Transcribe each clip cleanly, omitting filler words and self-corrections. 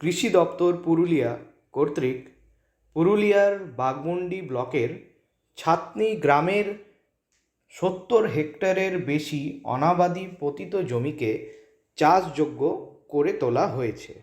কৃষি দপ্তর পুরুলিয়া কর্তৃক পুরুলিয়ার বাঘমুন্ডি ব্লকের ছাতনি গ্রামের 70 হেক্টরের বেশি অনাবাদি পতিত জমিকে চাষযোগ্য করে তোলা হয়েছে।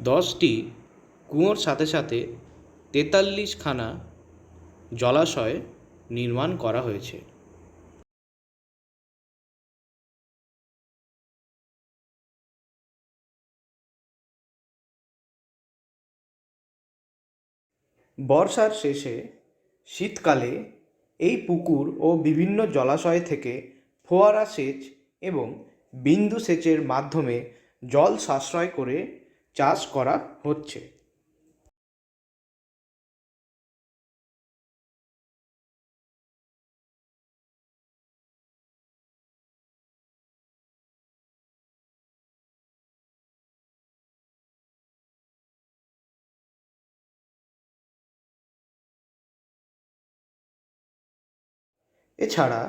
10টি কুয়োর সাথে সাথে 43খানা জলাশয় নির্মাণ করা হয়েছে। বর্ষার শেষে শীতকালে এই পুকুর ও বিভিন্ন জলাশয় থেকে ফোয়ারা সেচ এবং বিন্দু সেচের মাধ্যমে জল সাশ্রয় করে চাষ করা হচ্ছে। এছাড়া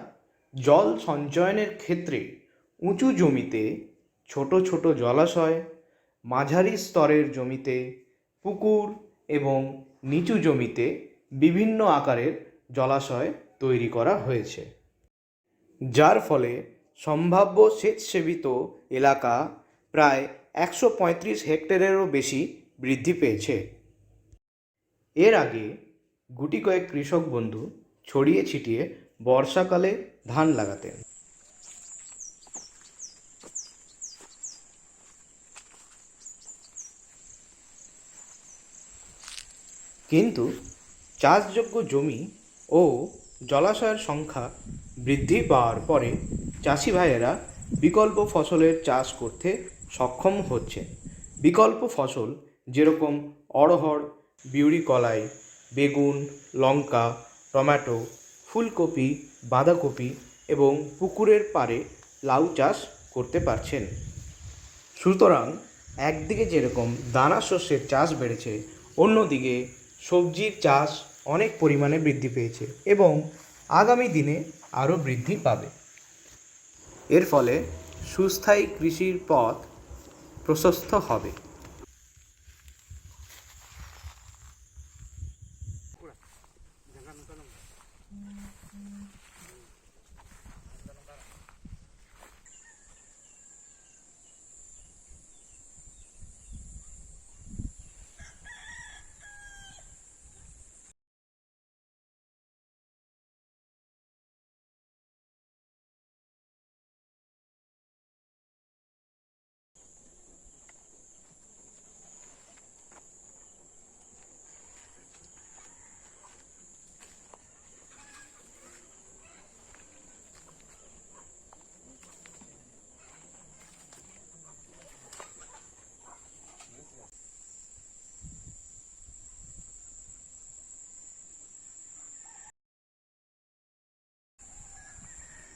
জল সঞ্চয়নের ক্ষেত্রে উঁচু জমিতে ছোট ছোট জলাশয়, মাঝারি স্তরের জমিতে পুকুর এবং নিচু জমিতে বিভিন্ন আকারের জলাশয় তৈরি করা হয়েছে, যার ফলে সম্ভাব্য সেচ সেবিত এলাকা প্রায় 135 হেক্টরেরও বেশি বৃদ্ধি পেয়েছে। এর আগে গুটি কয়েক কৃষক বন্ধু ছড়িয়ে ছিটিয়ে বর্ষাকালে ধান লাগাতেন, কিন্তু চাষযোগ্য জমি ও জলাশয়ের সংখ্যা বৃদ্ধি পাওয়ার পরে চাষি ভাইয়েরা বিকল্প ফসলের চাষ করতে সক্ষম হচ্ছে। বিকল্প ফসল যেরকম অড়হর, বিউরি কলাই, বেগুন, লঙ্কা, টমেটো, ফুলকপি, বাঁধাকপি এবং পুকুরের পাড়ে লাউ চাষ করতে পারছেন। সুতরাং একদিকে যেরকম দানা শস্যের চাষ বেড়েছে, অন্যদিকে সবজির চাষ অনেক পরিমাণে বৃদ্ধি পেয়েছে এবং আগামী দিনে আরও বৃদ্ধি পাবে। এর ফলে সুস্থায়ী কৃষির পথ প্রশস্ত হবে।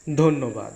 ধন্যবাদ।